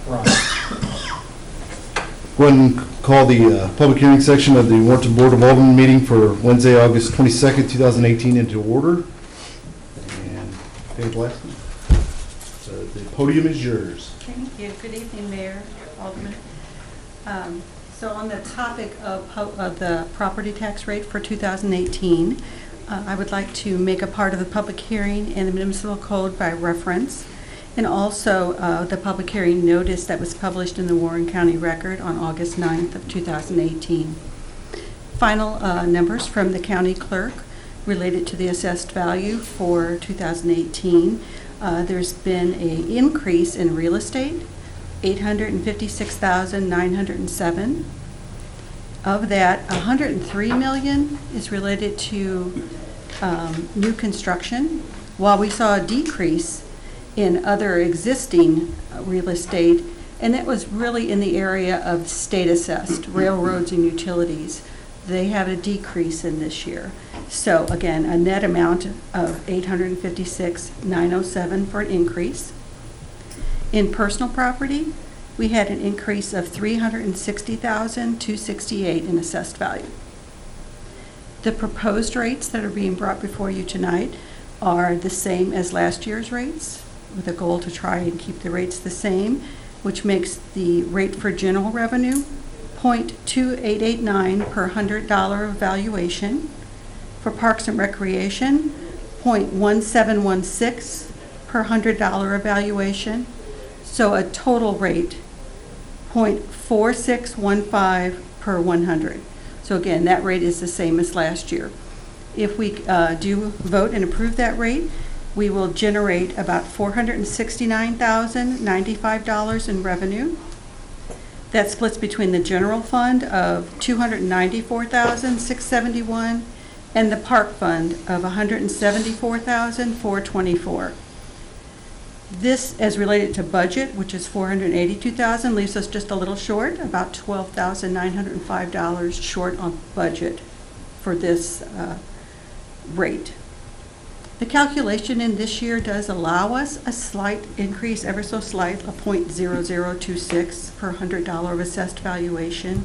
Go ahead and call the public hearing section of the Warrenton Board of Alderman meeting for Wednesday, August 22nd, 2018 into order. And Dave Blasky, the podium is yours. Thank you. Good evening, Mayor, Alderman. So on the topic of the property tax rate for 2018, I would like to make a part of the public hearing in the municipal code by reference, and also the public hearing notice that was published in the Warren County Record on August 9th of 2018. Final numbers from the county clerk related to the assessed value for 2018. There's been an increase in real estate, $856,907. Of that, $103 million is related to new construction, while we saw a decrease in other existing real estate, and it was really in the area of state assessed railroads and utilities. They had a decrease in this year. So again, a net amount of $856,907 for an increase. In personal property, we had an increase of $360,268 in assessed value. The proposed rates that are being brought before you tonight are the same as last year's rates, with a goal to try and keep the rates the same, which makes the rate for general revenue $0.2889 per $100 valuation. For Parks and Recreation, $0.1716 per $100 evaluation. So a total rate, $0.4615 per 100. So again, that rate is the same as last year. If we do vote and approve that rate, we will generate about $469,095 in revenue. That splits between the general fund of $294,671 and the park fund of $174,424. This, as related to budget, which is $482,000, leaves us just a little short, about $12,905 short on budget for this rate. The calculation in this year does allow us a slight increase, ever so slight, of $0.0026 per $100 of assessed valuation.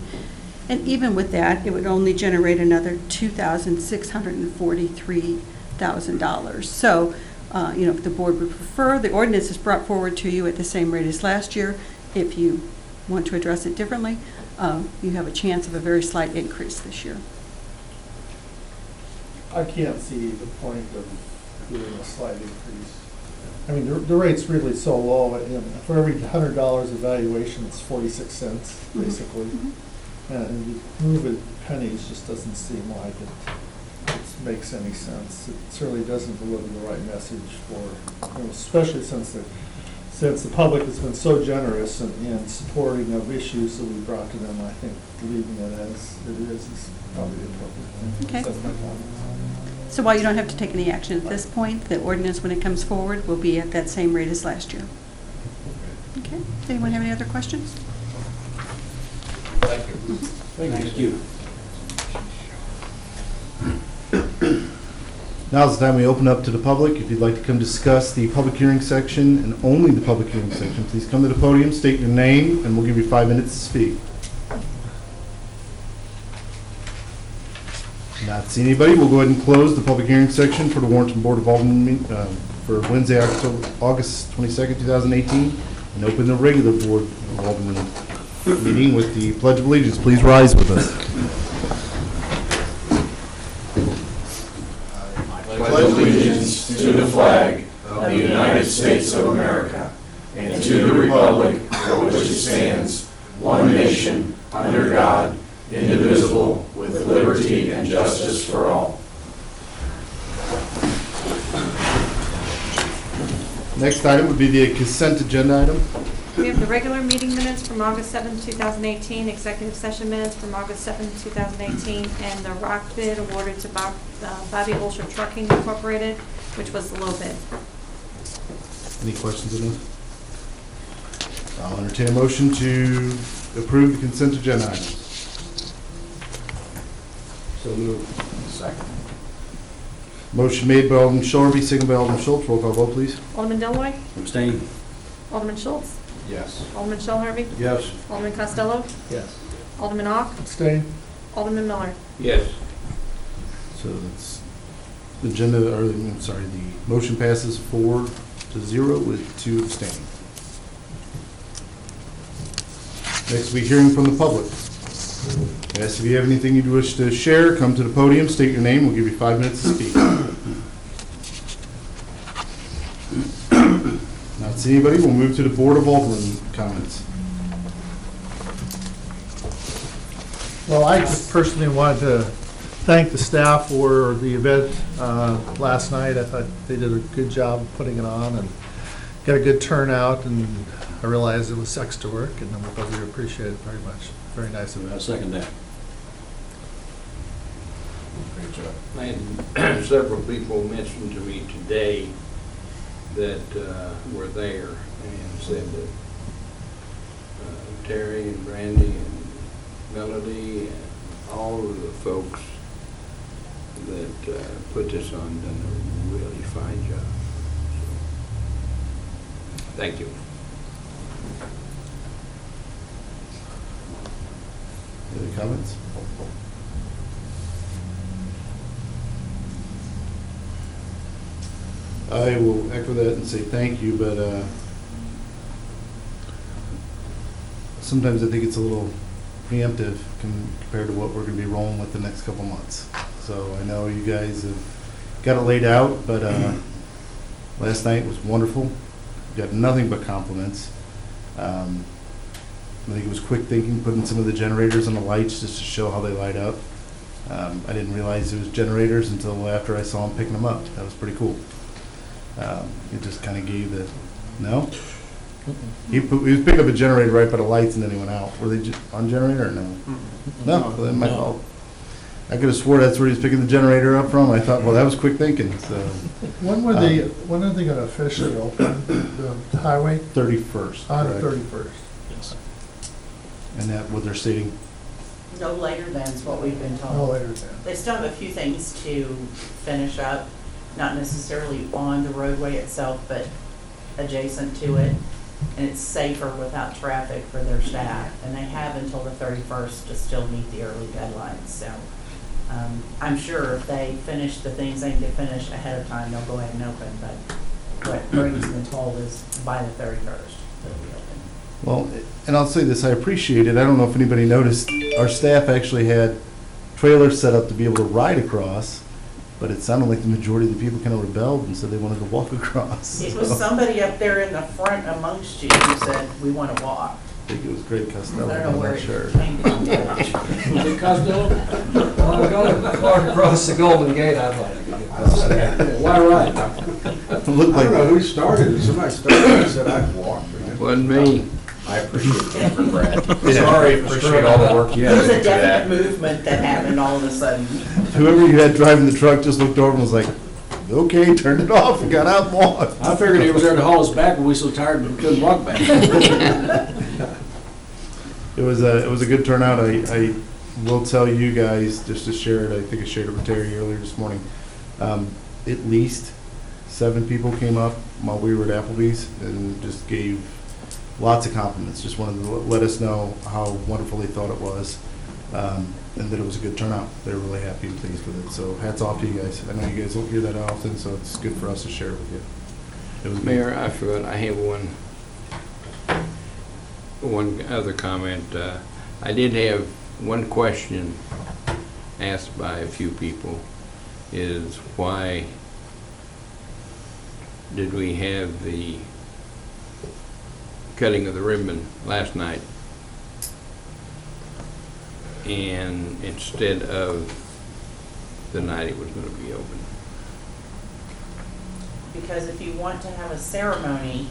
And even with that, it would only generate another $2,643,000. So, if the board would prefer, the ordinance is brought forward to you at the same rate as last year. If you want to address it differently, you have a chance of a very slight increase this year. I can't see the point of doing a slight increase. I mean, the rate's really so low. For every $100 evaluation, it's 46 cents, basically. Mm-hmm. And you move it pennies just doesn't seem like it makes any sense. It certainly doesn't deliver the right message for, especially since the public has been so generous in supporting of issues that we brought to them. I think leaving it as it is probably the appropriate thing. Okay. That's my comment. So while you don't have to take any action at this point, the ordinance, when it comes forward, will be at that same rate as last year. Okay. Does anyone have any other questions? Thank you. Thank you. Now is the time we open up to the public. If you'd like to come discuss the public hearing section and only the public hearing section, please come to the podium, state your name, and we'll give you 5 minutes to speak. Not see anybody. We'll go ahead and close the public hearing section for the Warrenton Board of Alderman for Wednesday, August 22nd, 2018, and open the regular Board of Alderman meeting with the Pledge of Allegiance. Please rise with us. I pledge allegiance to the flag of the United States of America and to the republic for which it stands, one nation, under God, indivisible, with liberty and justice for all. Next item would be the consent agenda item. We have the regular meeting minutes from August 7th, 2018, executive session minutes from August 7th, 2018, and the rock bid awarded to Bobby Olsher Trucking Incorporated, which was the low bid. Any questions on this? I'll entertain a motion to approve the consent agenda items. So moved. Second. Motion made by Alderman Shorby, seconded by Alderman Schultz. Roll call vote, please. Alderman Deloy, Abstain. Alderman Schultz, Yes. Alderman Shell Harvey? Yes. Alderman Costello? Yes. Alderman Ock? Abstain? Alderman Miller? Yes. So it's the agenda, or I'm sorry, the motion passes 4-0 with 2 abstaining. Next will be hearing from the public. Yes, if you have anything you wish to share, come to the podium, state your name, we'll give you 5 minutes to speak. Not see anybody, we'll move to the Board of Alderman comments. Well, I just personally wanted to thank the staff for the event last night. I thought they did a good job of putting it on and got a good turnout, and I realized it was extra work, and we appreciate it very much. Very nice event. I second that. Great job. I had several people mention to me today that were there and said that Terry and Brandy and Melody and all of the folks that put this on done a really fine job. So, thank you. Any comments? I will echo that and say thank you, but sometimes I think it's a little preemptive compared to what we're going to be rolling with the next couple months. So I know you guys have got it laid out, but last night was wonderful. Got nothing but compliments. I think it was quick thinking, putting some of the generators on the lights just to show how they light up. I didn't realize it was generators until after I saw them picking them up. That was pretty cool. It just kind of gave the, no? He was picking up a generator right by the lights and then he went out. Were they on generator or no? No, well, then my fault. I could have swore that's where he was picking the generator up from. I thought, well, that was quick thinking, so. When are they going to officially open the highway? 31st. On the correct? 31st. And that, what they're stating? No later than's what we've been No told. later than. They still have a few things to finish up, not necessarily on the roadway itself, but adjacent to it. And it's safer without traffic for their staff. And they have until the 31st to still meet the early deadlines. So I'm sure if they finish the things they need to finish ahead of time, they'll go ahead and open. But what Brady's been told is by the 31st, they'll be open. Well, and I'll say this, I appreciate it. I don't know if anybody noticed, our staff actually had trailers set up to be able to ride across, but it sounded like the majority of the people kind of rebelled and said they wanted to walk across. It was So, somebody up there in the front amongst you who said, we want to walk. I think it was Greg I Costello, don't know I'm where not it sure. came from. Was it Costello? Well, going walk across the Golden Gate, I'd like to get this. Why right? It looked I don't know like, who started it. Somebody started it, said I'd walk. Wasn't me. I appreciate that for Brad. Sorry, appreciate all the work you There had was a into that. definite movement that happened all of a sudden. whoever you had driving the truck just looked over and was like, okay, turned it off and got out and walked. I figured he was there to haul us back, but we were so tired we couldn't walk back. It was a good turnout. I will tell you guys, just to share it, I think I shared it with Terry earlier this morning. At least 7 people came up while we were at Applebee's and just gave lots of compliments. Just wanted to let us know how wonderful they thought it was, and that it was a good turnout. They were really happy and pleased with it. So hats off to you guys. I know you guys don't hear that often, so it's good for us to share it with you. It was Mayor, I forgot, I have one other comment. I did have one question asked by a few people, is why did we have the cutting of the ribbon last night and instead of the night it was going to be open? Because if you want to have a ceremony,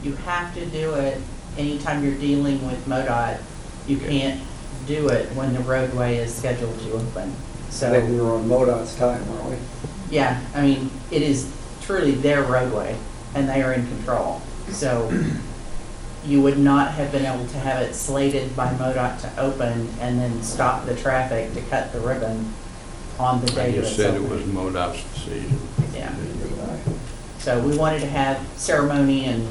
you have to do it anytime you're dealing with MoDOT. You can't do it when the roadway is scheduled to open. I think we So, were on MoDOT's time, weren't we? yeah, I mean, it is truly their roadway and they are in control. So you would not have been able to have it slated by MoDOT to open and then stop the traffic to cut the ribbon on the I day of just its said it was opening. MoDOT's decision. Yeah. So we wanted to have ceremony and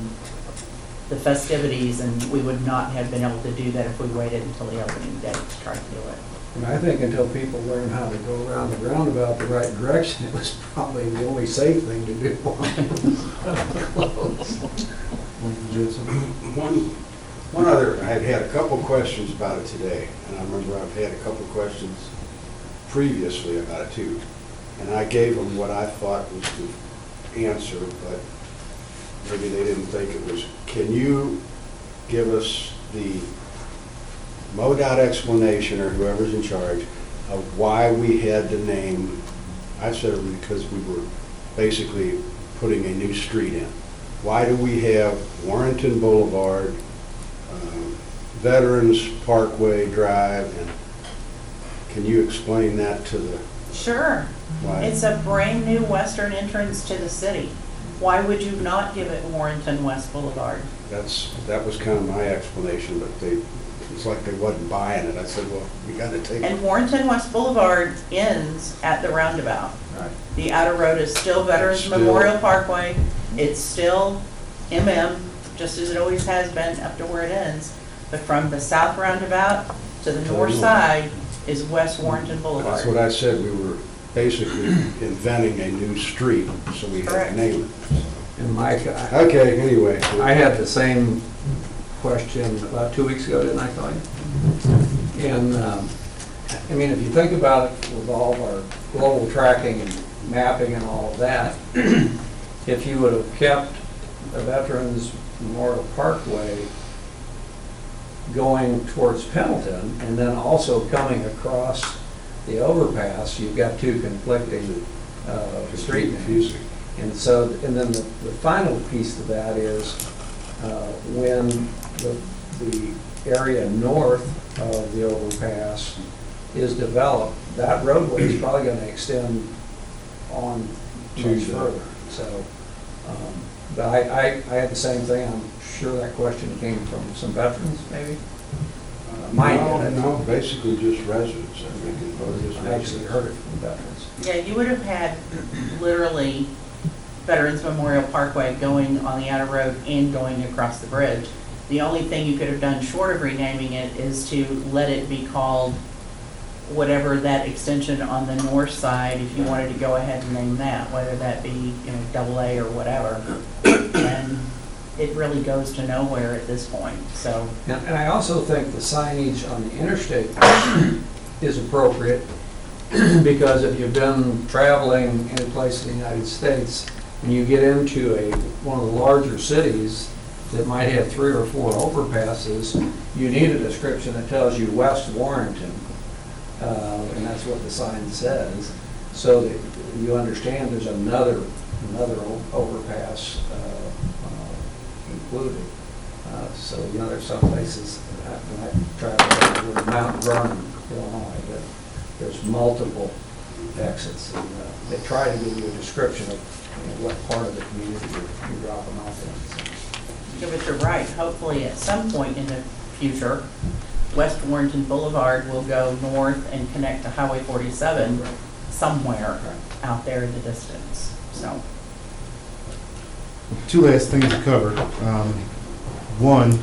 the festivities, and we would not have been able to do that if we waited until the opening day to try to do it. And I think until people learn how to go around the roundabout the right direction, it was probably the only safe thing to do. One other, I had a couple questions about it today, and I remember I've had a couple questions previously about it too. And I gave them what I thought was the answer, but maybe they didn't think it was. Can you give us the MoDOT explanation, or whoever's in charge, of why we had to name, I said it was because we were basically putting a new street in. Why do we have Warrenton Boulevard, Veterans Parkway Drive, and can you explain that to the, Sure. why? It's a brand-new western entrance to the city. Why would you not give it Warrenton West Boulevard? That was kind of my explanation, but it's like they wasn't buying it. I said, well, we got to take And it. Warrenton West Boulevard ends at the roundabout. Right. The outer road is still Veterans Still- Memorial Parkway. It's still MM, just as it always has been up to where it ends. But from the south roundabout to the north side is West Warrenton Boulevard. That's what I said. We were basically inventing a new street, so we had Correct. to name it. And Mike, Okay, anyway. I had the same question about 2 weeks ago, didn't I tell you? And, I mean, if you think about it with all of our global tracking and mapping and all of that, if you would have kept the Veterans Memorial Parkway going towards Pendleton and then also coming across the overpass, you've got two conflicting street names. Confusing. And so, and then the final piece to that is when the area north of the overpass is developed, that roadway is probably going to extend on much further. So, but I had the same thing. I'm sure that question came from some veterans, maybe. Mine did. No, basically just residents. I think it was just I actually residents. heard it from veterans. Yeah, you would have had literally Veterans Memorial Parkway going on the outer road and going across the bridge. The only thing you could have done short of renaming it is to let it be called whatever that extension on the north side, if you wanted to go ahead and name that, whether that be, AA or whatever. And it really goes to nowhere at this point, so. And I also think the signage on the interstate is appropriate, because if you've been traveling any place in the United States, and you get into one of the larger cities that might have 3 or 4 overpasses, you need a description that tells you West Warrenton, and that's what the sign says, so that you understand there's another overpass included. So, there's some places, when I travel over Mount Vernon, Illinois, that there's multiple exits, and they try to give you a description of what part of the community you're dropping off in. Yeah, but you're right. Hopefully, at some point in the future, West Warrenton Boulevard will go north and connect to Highway 47 somewhere out there in the distance. So, Two last things to cover. One,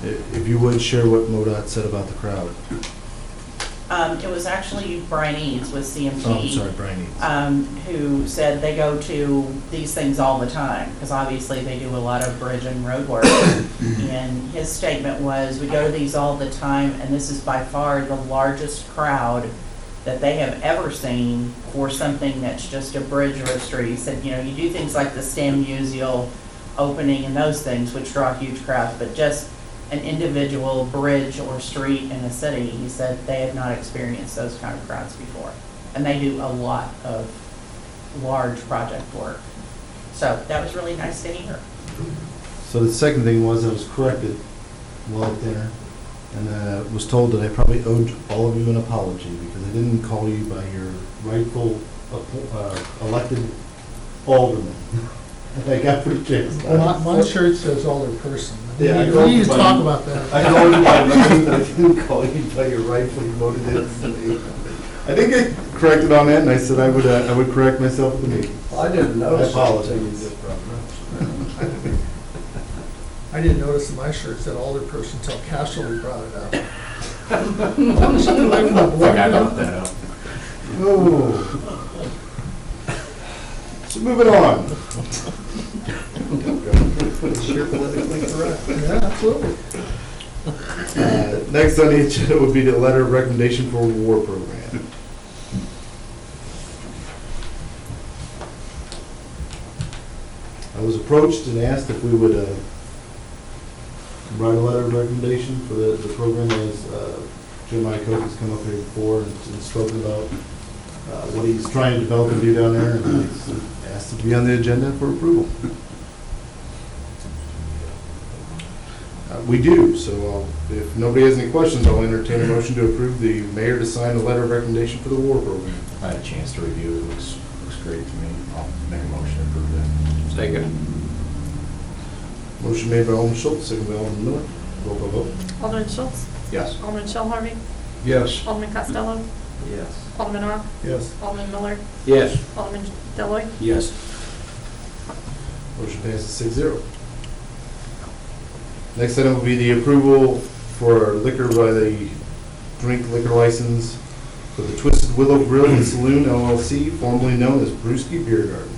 if you would share what MoDOT said about the crowd. it was actually Brian Eads with CMT. Oh, I'm sorry, Brian Eads. Who said they go to these things all the time, because obviously they do a lot of bridge and road work. And his statement was, we go to these all the time, and this is by far the largest crowd that they have ever seen for something that's just a bridge or a street. He said, you do things like the STEM Musial opening and those things, which draw huge crowds, but just an individual bridge or street in a city, he said they had not experienced those kind of crowds before. And they do a lot of large project work. So that was really nice to hear. So the second thing was, I was corrected while at dinner, and was told that I probably owed all of you an apology because I didn't call you by your rightful elected alderman. I got pretty pissed. My shirt says older person. Yeah, I We called need you to by- talk about that. I called you by name, but I didn't call you by your rightfully voted in. I did get corrected on that, and I said I would correct myself at the meeting. Well, I didn't I notice. apologize. I didn't notice in my shirt that alderperson until Castleton brought it up. Forgot about that. Oh. So moving on. Sure politically correct. Yeah, absolutely. Next on the agenda would be the letter of recommendation for war program. I was approached and asked if we would write a letter of recommendation for the program, as Jeremiah Cope has come up here before and spoken about what he's trying to develop and do down there, and he's asked to be on the agenda for approval. We do, so if nobody has any questions, I'll entertain a motion to approve the mayor to sign the letter of recommendation for the war program. I had a chance to review it. Looks great to me. I'll make a motion to approve that. Second. Motion made by Alderman Schultz, second by Alderman Miller. Roll call vote. Alderman Schultz? Yes. Alderman Shell Harvey? Yes. Alderman Costello? Yes. Alderman Ock? Yes. Alderman Miller? Yes. Alderman Deloy, Yes. Motion passes 6-0. Next item will be the approval for liquor by the drink liquor license for the Twisted Willow Grill and Saloon LLC, formerly known as Brewski Beer Garden.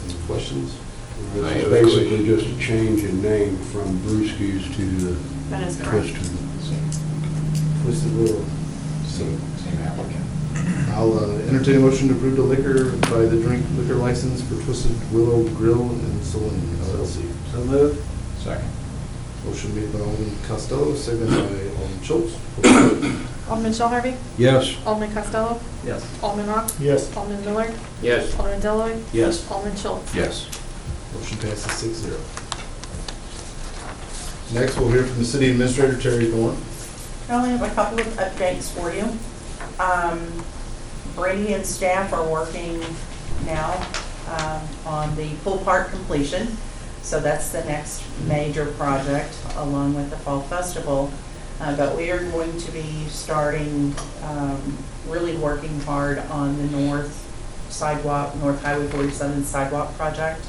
Any questions? I It's have a basically just a change in name from Brewski's to the that is correct. Twisted. Twisted Willow. Same applicant. I'll entertain a motion to approve the liquor by the drink liquor license for Twisted Willow Grill and Saloon LLC. So moved. Second. Motion made by Alderman Costello, seconded by Alderman Schultz. Alderman Shell Harvey? Yes. Alderman Costello? Yes. Alderman Ock? Yes. Alderman Miller? Yes. Alderman Deloy, Yes. Alderman Schultz? Yes. Motion passes 6-0. Next, we'll hear from the city administrator, Terry Thorne. I only have a couple of updates for you. Brady and staff are working now on the pool park completion. So that's the next major project along with the Fall Festival. But we are going to be starting, really working hard on the North Highway 47 sidewalk project.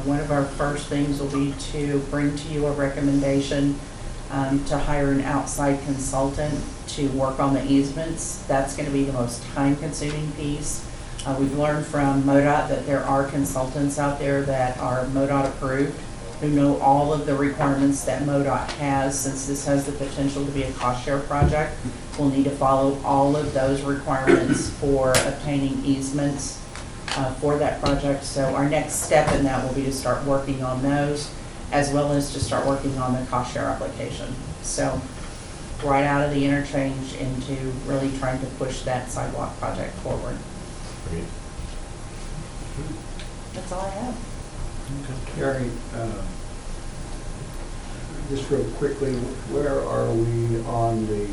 One of our first things will be to bring to you a recommendation to hire an outside consultant to work on the easements. That's going to be the most time-consuming piece. We've learned from MoDOT that there are consultants out there that are MoDOT approved, who know all of the requirements that MoDOT has. Since this has the potential to be a cost share project, we'll need to follow all of those requirements for obtaining easements for that project. So our next step in that will be to start working on those, as well as to start working on the cost share application. So right out of the interchange into really trying to push that sidewalk project forward. Great. That's all I have. Gary, just real quickly, where are we on the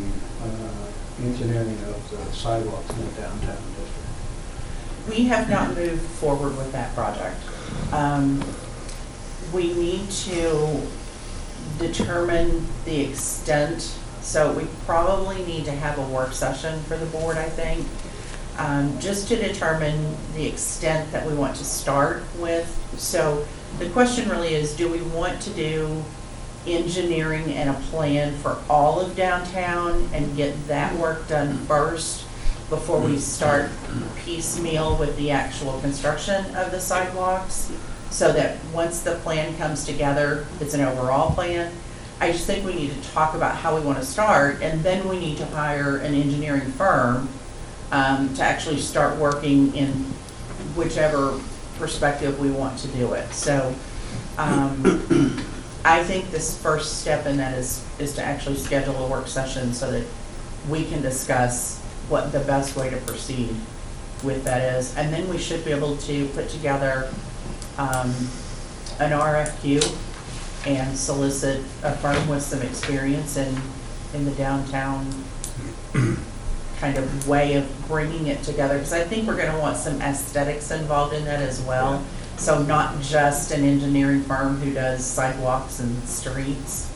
engineering of the sidewalks in the downtown district? We have not moved forward with that project. We need to determine the extent, so we probably need to have a work session for the board, I think, just to determine the extent that we want to start with. So the question really is, do we want to do engineering and a plan for all of downtown and get that work done first before we start piecemeal with the actual construction of the sidewalks, so that once the plan comes together, it's an overall plan? I just think we need to talk about how we want to start, and then we need to hire an engineering firm to actually start working in whichever perspective we want to do it. So I think this first step in that is to actually schedule a work session so that we can discuss what the best way to proceed with that is. And then we should be able to put together an RFQ and solicit a firm with some experience in the downtown kind of way of bringing it together. Because I think we're going to want some aesthetics involved in that as well. So not just an engineering firm who does sidewalks and streets.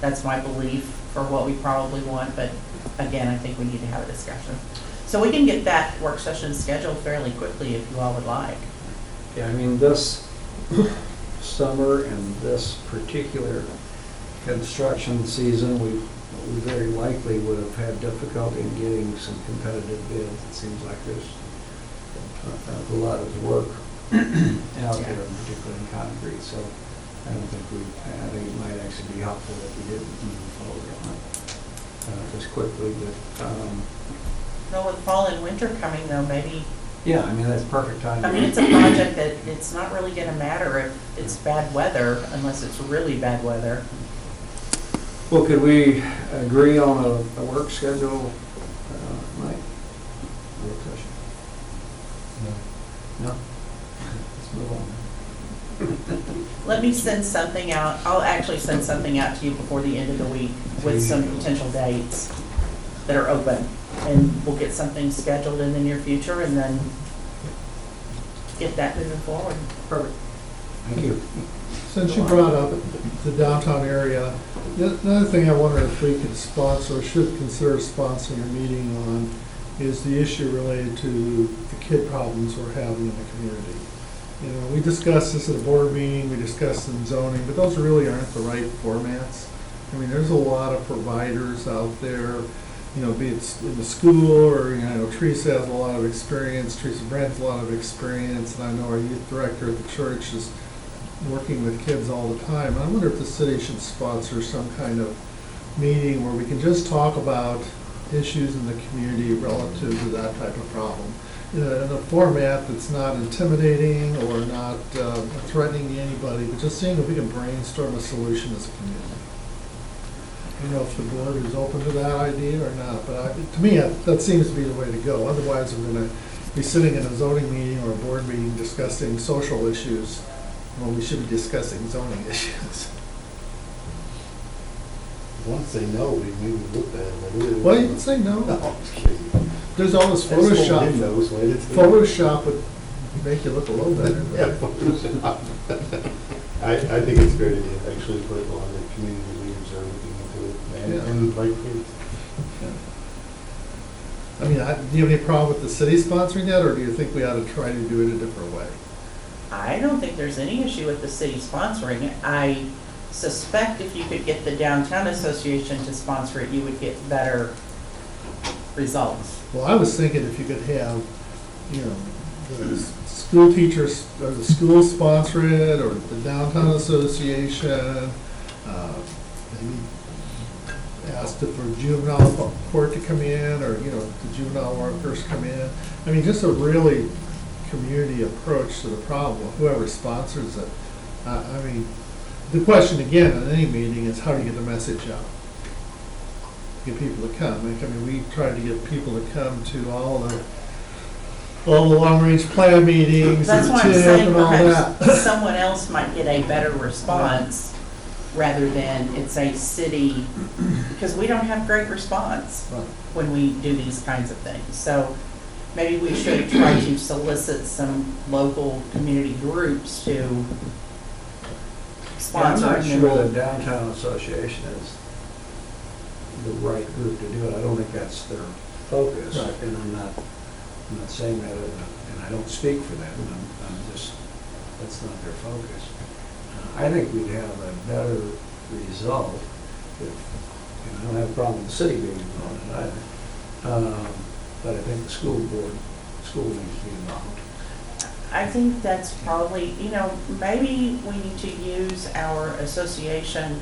That's my belief for what we probably want, but again, I think we need to have a discussion. So we can get that work session scheduled fairly quickly if you all would like. Yeah, I mean, this, summer and this particular construction season, we very likely would have had difficulty in getting some competitive bids. It seems like there's a lot of work out there, particularly in concrete, so I think it might actually be helpful if we didn't move forward on it as quickly, but, Well, with fall and winter coming though, maybe, yeah, I mean, that's perfect time. I mean, it's a project that it's not really gonna matter if it's bad weather, unless it's really bad weather. Well, could we agree on a work schedule, Mike? Work session? No? Let's move on. Let me send something out, I'll actually send something out to you before the end of the week with some potential dates that are open. And we'll get something scheduled in the near future and then get that moving forward. Perfect. Thank you. Since you brought up the downtown area, another thing I wonder if we could sponsor, or should consider sponsoring a meeting on, is the issue related to the kid problems we're having in the community. You know, we discussed this at a board meeting, we discussed in zoning, but those really aren't the right formats. I mean, there's a lot of providers out there, you know, be it in the school, or, you know, Teresa has a lot of experience, Teresa Brandt's a lot of experience, and I know our youth director at the church is working with kids all the time. I wonder if the city should sponsor some kind of meeting where we can just talk about issues in the community relative to that type of problem. In a format that's not intimidating or not threatening to anybody, but just seeing if we can brainstorm a solution as a community. I don't know if the board is open to that idea or not, but to me, that seems to be the way to go. Otherwise, we're going to be sitting in a zoning meeting or a board meeting discussing social issues when we should be discussing zoning issues. Once say no, we maybe look at it. Well, you can say no. No, I'm just kidding. There's all this Photoshop. Photoshop would make you look a little better. Yeah, Photoshop. I think it's a great idea, actually, put it on the community leaders are looking into it, and like kids. I mean, do you have any problem with the city sponsoring that, or do you think we ought to try to do it a different way? I don't think there's any issue with the city sponsoring it. I suspect if you could get the Downtown Association to sponsor it, you would get better results. Well, I was thinking if you could have, you know, the school teachers, or the school sponsor it, or the Downtown Association, maybe asked for juvenile court to come in, or, you know, the juvenile workers come in. I mean, just a really community approach to the problem, whoever sponsors it. I mean, the question again in any meeting is how do you get the message out? Get people to come. I mean, we tried to get people to come to all the long-range plan meetings That's and why I'm TIP saying and all perhaps that. someone else might get a better response rather than it's a city, because we don't have great response Right. when we do these kinds of things. So maybe we should try to solicit some local community groups to sponsor. I'm not and sure then the Downtown Association is the right group to do it. I don't think that's their focus. Right. And I'm not saying that, and I don't speak for them. I'm just, that's not their focus. I think we'd have a better result if, and I don't have a problem with the city being involved in it either. But I think the school needs to be involved. I think that's probably, you know, maybe we need to use our association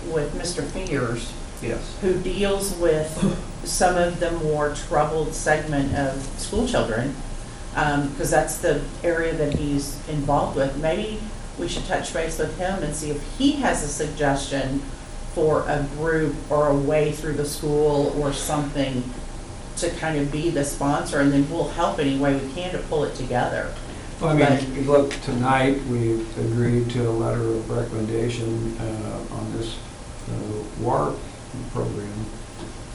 with Mr. Fears, Yes. who deals with some of the more troubled segment of school children, because that's the area that he's involved with. Maybe we should touch base with him and see if he has a suggestion for a group or a way through the school or something to kind of be the sponsor, and then we'll help any way we can to pull it together. Well, I mean, look, tonight we agreed to a letter of recommendation on this WARP program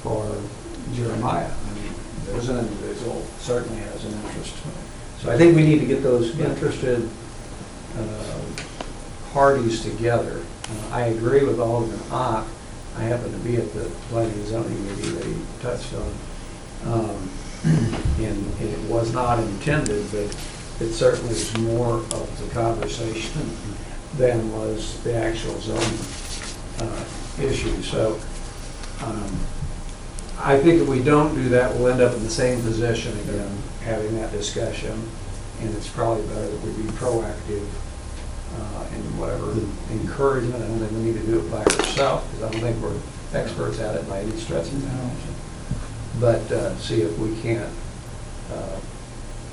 for Jeremiah. I mean, there's an individual certainly has an interest. So I think we need to get those interested parties together. I agree with Alderman Ock. I happened to be at the planning and zoning meeting that he touched on. And it was not intended, but it certainly is more of the conversation than was the actual zoning issue. So I think if we don't do that, we'll end up in the same position again, having that discussion. And it's probably better that we be proactive in whatever encouragement. I don't think we need to do it by ourselves, because I don't think we're experts at it by any stretch of the imagination. But see if we can't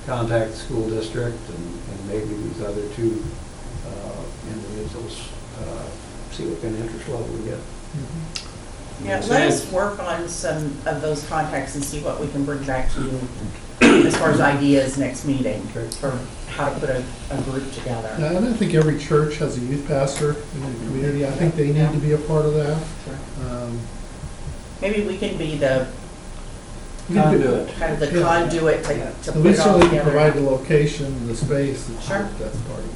contact the school district and maybe these other two individuals, see what kind of interest level we get. Yeah, let us work on some of those contacts and see what we can bring back to you as far as ideas next meeting for how to put a group together. And I think every church has a youth pastor in the community. I think they need to be a part of that. Maybe we can be the We can do it. kind of the Yeah. conduit to At put it least all so they can together. provide the location, the space, Sure. that's part of it.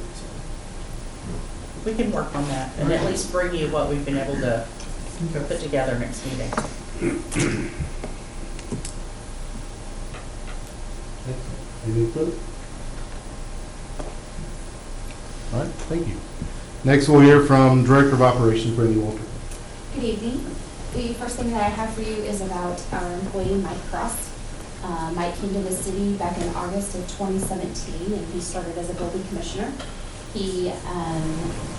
We can work on that and at least bring you what we've been able to Okay. put together next meeting. Any further? All right, thank you. Next, we'll hear from Director of Operations, Brandy Walter. Good evening. The first thing that I have for you is about our employee, Mike Cross. Mike came to the city back in August of 2017, and he started as a building commissioner. He,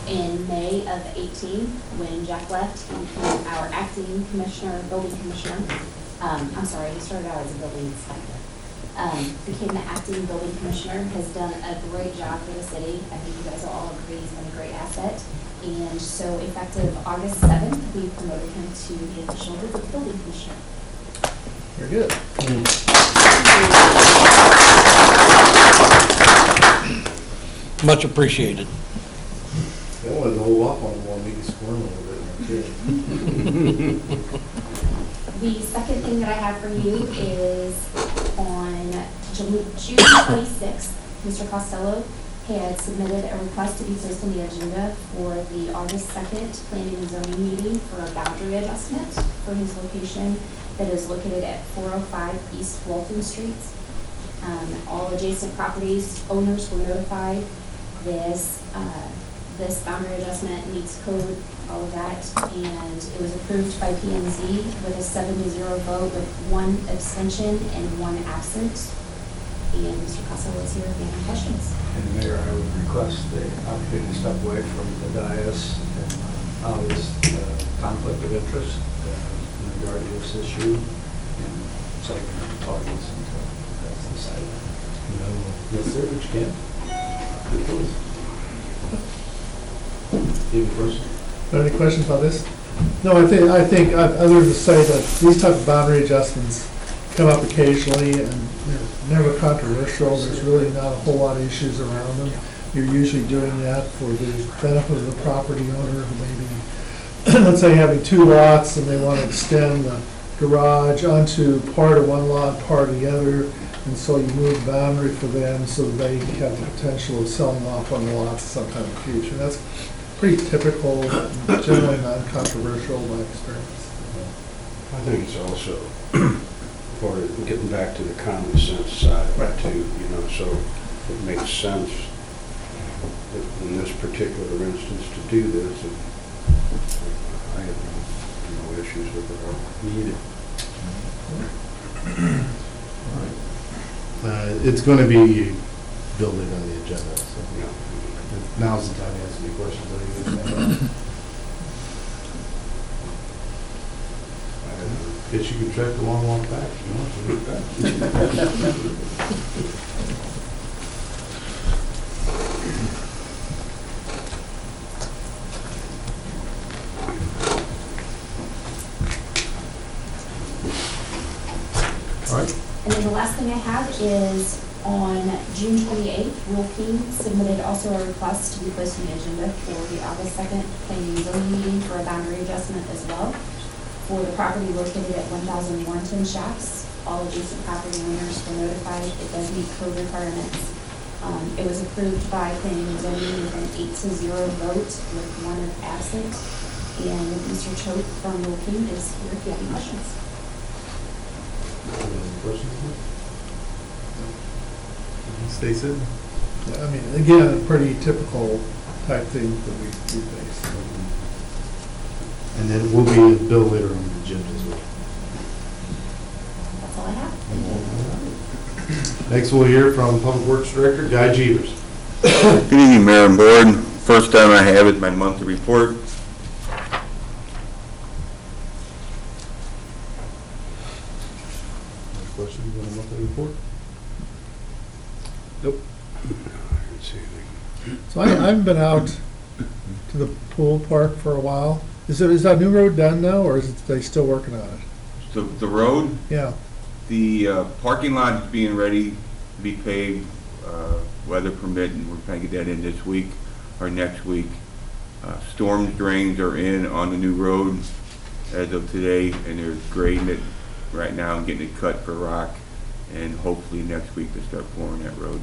in May of 18, when Jack left, he became our acting commissioner, building commissioner. I'm sorry, he started out as a building inspector. Became the acting building commissioner, has done a great job for the city. I think you guys will all agree he's been a great asset. And so effective August 7th, we promoted him to the official building commissioner. Very good. Much appreciated. I wanted to hold off on one, make you squirm a little bit. The second thing that I have for you is on June 26th, Mr. Costello had submitted a request to be placed on the agenda for the August 2nd planning and zoning meeting for a boundary adjustment for his location that is located at 405 East Walton Street. All adjacent properties owners were notified. This boundary adjustment meets code, all of that, and it was approved by P&Z with a 7-0 vote with 1 abstention and 1 absent. And Mr. Costello is here if you have any questions. And Mayor, I would request the opportunity to step away from the dais and obvious conflict of interest in regard to this issue and segment the audience until that's decided. Yes, sir, what you can. Any questions? Any questions about this? No, I think other than to say that these type of boundary adjustments come up occasionally and they're never controversial. There's really not a whole lot of issues around them. You're usually doing that for the benefit of the property owner who may be, let's say, having 2 lots and they want to extend the garage onto part of one lot, part of the other. And so you move the boundary for them so that they have the potential of selling off one of the lots sometime in the future. That's pretty typical, generally non-controversial by experience. I think it's also for getting back to the common sense side of it too, so it makes sense in this particular instance to do this. And I have no issues with it all. It's going to be building on the agenda, so Yeah. now's the time to ask any questions. Guess you can track the long walk back, if you want to look back. All right. And then the last thing I have is on June 28th, Will King submitted also a request to be placed on the agenda for the August 2nd planning and zoning meeting for a boundary adjustment as well for the property located at 1000 Warrenton Shafts. All adjacent property owners were notified. It does meet code requirements. It was approved by planning and zoning with an 8-0 vote with 1 absent. And Mr. Choate from Will King is here if you have any questions. Any questions? Stacy? I mean, again, pretty typical type thing that we face. And then it will be a bill later on the agenda as well. That's all I have. Next, we'll hear from Public Works Director Guy Jeevers. Good evening, Mayor and Board. First time I have is my monthly report. Any questions on the monthly report? Nope. I didn't see anything. So I haven't been out to the pool park for a while. Is that new road done now, or is they still working on it? The road, Yeah. the parking lot is being ready to be paved, weather permitting. We're trying to get that in this week or next week. Storm drains are in on the new road as of today, and they're grading it right now and getting it cut for rock, and hopefully next week they start pouring that road.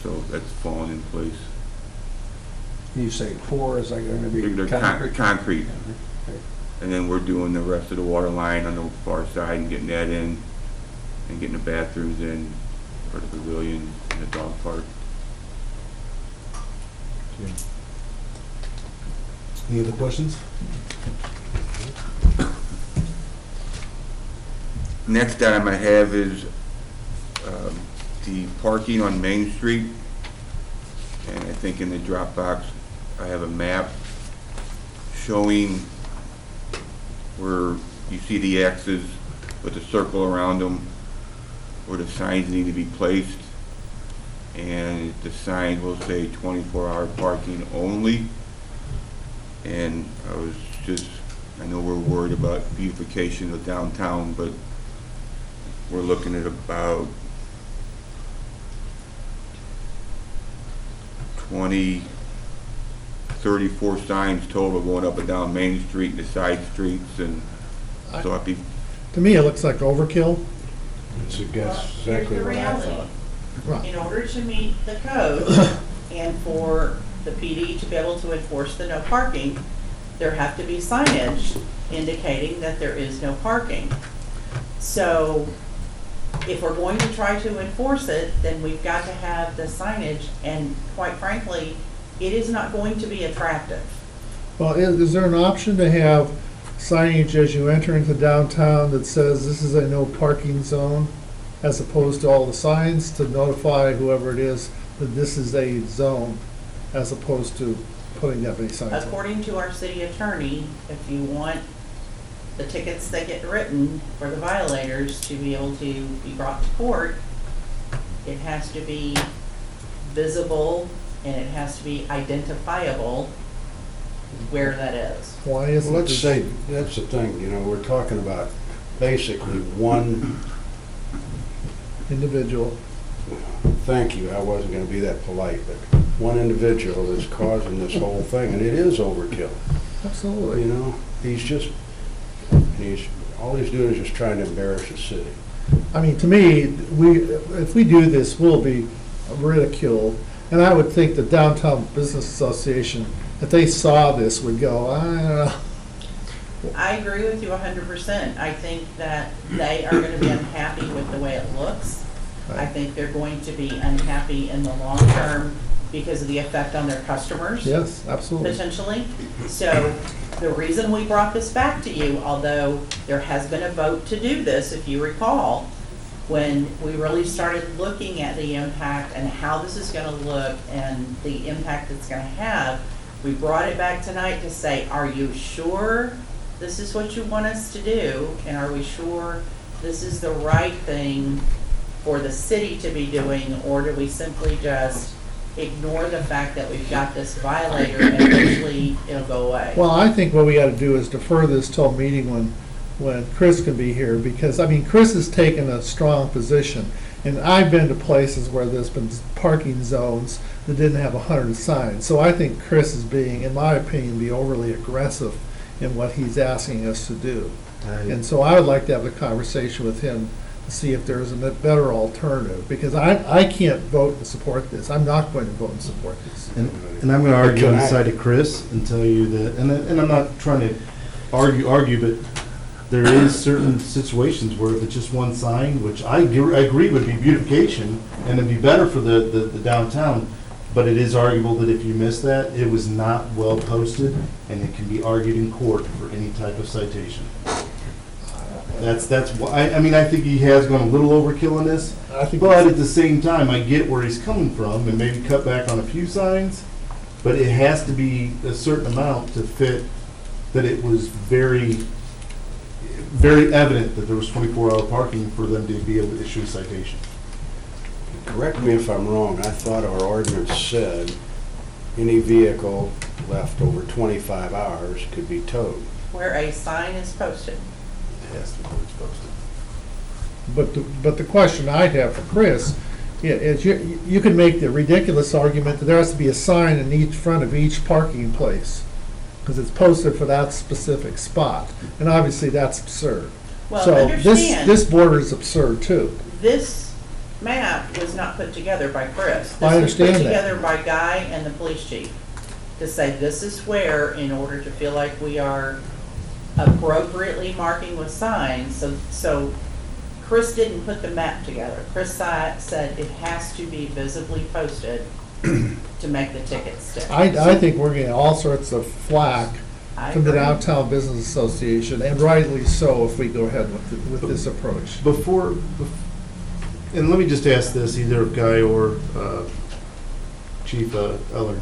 So that's falling in place. You say pour, is that going to be They're concrete. And then we're doing the rest of the water line on the far side and getting that in and getting the bathrooms in for the pavilion and the dog park. Any other questions? Next item I have is the parking on Main Street. And I think in the Dropbox I have a map showing where you see the X's with a circle around them where the signs need to be placed. And the sign will say 24-hour parking only. And I know we're worried about beautification of downtown, but we're looking at about 34 signs total going up and down Main Street and the side streets, and so I'd be. To me, it looks like overkill. That's Well, exactly here's the what I reality. thought. Right. In order to meet the code and for the PD to be able to enforce the no parking, there have to be signage indicating that there is no parking. So if we're going to try to enforce it, then we've got to have the signage, and quite frankly, it is not going to be attractive. Well, is there an option to have signage as you enter into downtown that says this is a no parking zone, as opposed to all the signs to notify whoever it is that this is a zone, as opposed to putting that many signs on? According to our city attorney, if you want the tickets that get written for the violators to be able to be brought to court, it has to be visible and it has to be identifiable where that is. Why isn't Well, let's this- say, that's the thing, you know, we're talking about basically one, individual? thank you, I wasn't gonna be that polite, but one individual that's causing this whole thing, and it is overkill, Absolutely. you know? All he's doing is just trying to embarrass the city. I mean, to me, if we do this, we'll be ridiculed. And I would think the Downtown Business Association, if they saw this, would go, I don't know. I agree with you 100%. I think that they are going to be unhappy with the way it looks. I think they're going to be unhappy in the long term because of the effect on their customers. Yes, absolutely. Potentially. So the reason we brought this back to you, although there has been a vote to do this, if you recall, when we really started looking at the impact and how this is going to look and the impact it's going to have, we brought it back tonight to say, are you sure this is what you want us to do? And are we sure this is the right thing for the city to be doing? Or do we simply just ignore the fact that we've got this violator and eventually it'll go away? Well, I think what we ought to do is defer this till a meeting when Chris can be here, because, I mean, Chris has taken a strong position. And I've been to places where there's been parking zones that didn't have 100 signs. So I think Chris is being, in my opinion, be overly aggressive in what he's asking us to do. And so I would like to have a conversation with him to see if there's a better alternative, because I can't vote and support this. I'm not going to vote and support this. And I'm going to argue on the side of Chris and tell you that, and I'm not trying to argue, but there is certain situations where if it's just one sign, which I agree would be beautification and it'd be better for the downtown, but it is arguable that if you miss that, it was not well posted, and it can be argued in court for any type of citation. That's why, I mean, I think he has gone a little overkill in this, I think but at the same time, I get where he's coming from, and maybe cut back on a few signs, but it has to be a certain amount to fit that it was very, very evident that there was 24-hour parking for them to be able to issue a citation. Correct me if I'm wrong, I thought our ordinance said any vehicle left over 25 hours could be towed. Where a sign is posted. It has to be where it's posted. But the question I'd have for Chris is you can make the ridiculous argument that there has to be a sign in each front of each parking place because it's posted for that specific spot. And obviously that's absurd. Well, So understand, this border is absurd too. this map was not put together by Chris. I understand This was that. put together by Guy and the police chief to say this is where, in order to feel like we are appropriately marking with signs, so Chris didn't put the map together. Chris said it has to be visibly posted to make the ticket stick. I think we're getting all sorts of flack I from the agree. Downtown Business Association, and rightly so if we go ahead with this approach. And let me just ask this, either of Guy or Chief Eller.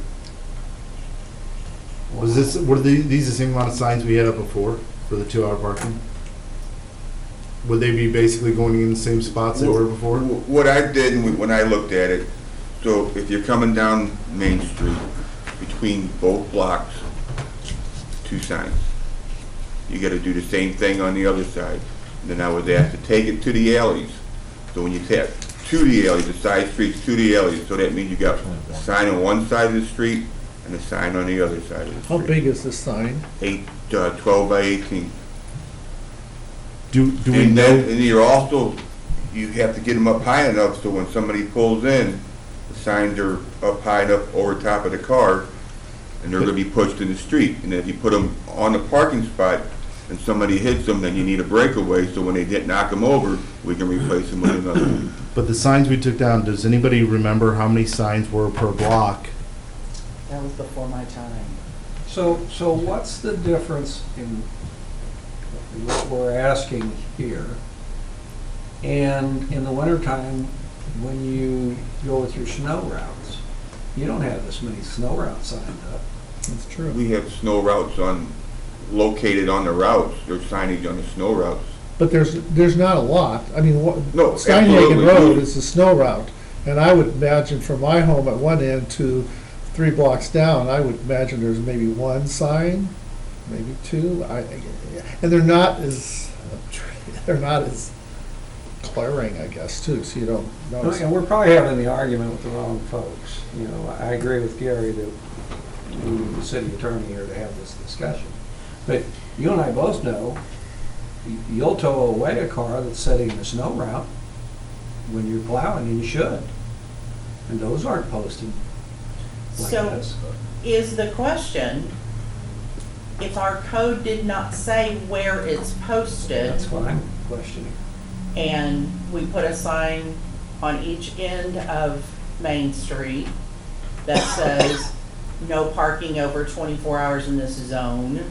Were these the same amount of signs we had up before for the 2-hour parking? Would they be basically going in the same spots they were before? What I did when I looked at it, so if you're coming down Main Street, between both blocks, 2 signs. You gotta do the same thing on the other side. Then I was asked to take it to the alleys. So when you tap to the alleys, the side streets to the alleys, so that means you got a sign on one side of the street and a sign on the other side of the How street. big is this sign? 12 by 18. Do we And then, know? and you're also, you have to get them up high enough so when somebody pulls in, the signs are up high enough over top of the car, and they're gonna be pushed in the street. And if you put them on the parking spot and somebody hits them, then you need a breakaway, so when they didn't knock them over, we can replace them with another one. But the signs we took down, does anybody remember how many signs were per block? That was before my time. So what's the difference in what we're asking here? And in the wintertime, when you go with your snow routes, you don't have this many snow routes signed up. That's true. We have snow routes located on the routes, there's signage on the snow routes. But there's not a lot. I mean, No, Steinhagen absolutely. Road is a snow route, and I would imagine from my home at one end to 3 blocks down, I would imagine there's maybe 1 sign, maybe 2. And they're not as glaring, I guess, too, so you don't notice. And we're probably having the argument with the wrong folks. You know, I agree with Gary that we need the city attorney here to have this discussion. But you and I both know, you'll tow away a car that's sitting in a snow route when you're plowing, and you should. And those aren't posted like So this. is the question, if our code did not say where it's posted, That's what I'm questioning. and we put a sign on each end of Main Street that says, no parking over 24 hours in this zone,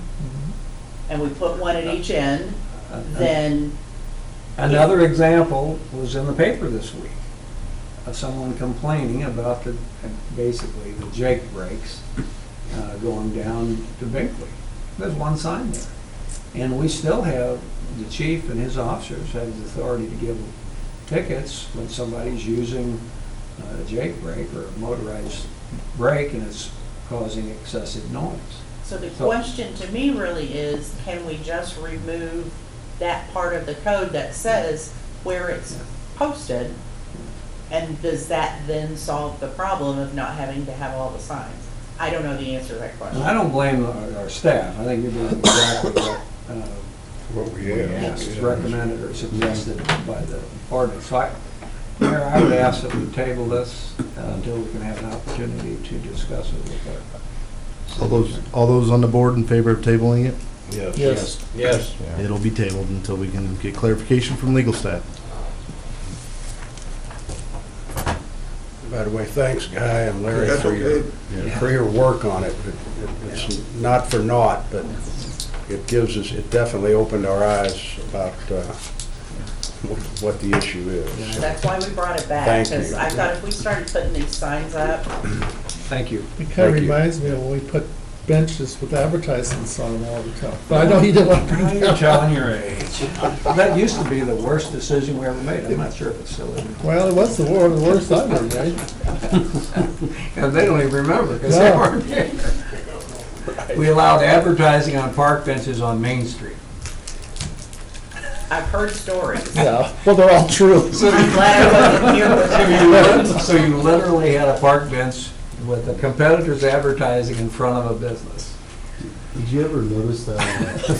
and we put one at each end, then Another example was in the paper this week of someone complaining about basically the Jake breaks going down to Binkley. There's 1 sign there. And we still have, the chief and his officers have the authority to give tickets when somebody's using a Jake brake or a motorized brake and it's causing excessive noise. So the question to me really is, can we just remove that part of the code that says where it's posted? And does that then solve the problem of not having to have all the signs? I don't know the answer to that question. And I don't blame our staff. I think you're doing exactly what We have. is recommended or suggested by the ordinance. So Mayor, I would ask that we table this until we can have an opportunity to discuss it with our. All those on the board in favor of tabling it? Yes. Yes. It'll be tabled until we can get clarification from legal staff. By the way, thanks, Guy and Larry, That's for your work on it. It's not for naught, but it definitely opened our eyes about what the issue is. That's why we brought it back, Thank because you. I thought if we started putting these signs up, Thank you. It kind of Thank you. reminds me of when we put benches with advertisements on them all the time. But I know you didn't want to bring it You're up. telling your age. That used to be the worst decision we ever made. I'm not sure if it still is. Well, it was the worst I've ever made. And they don't even remember because they No. weren't here. We allowed advertising on park benches on Main Street. I've heard stories. Yeah, well, they're all true. I'm glad I wasn't here with them. So you literally had a park bench with the competitors advertising in front of a business. Did you ever notice that?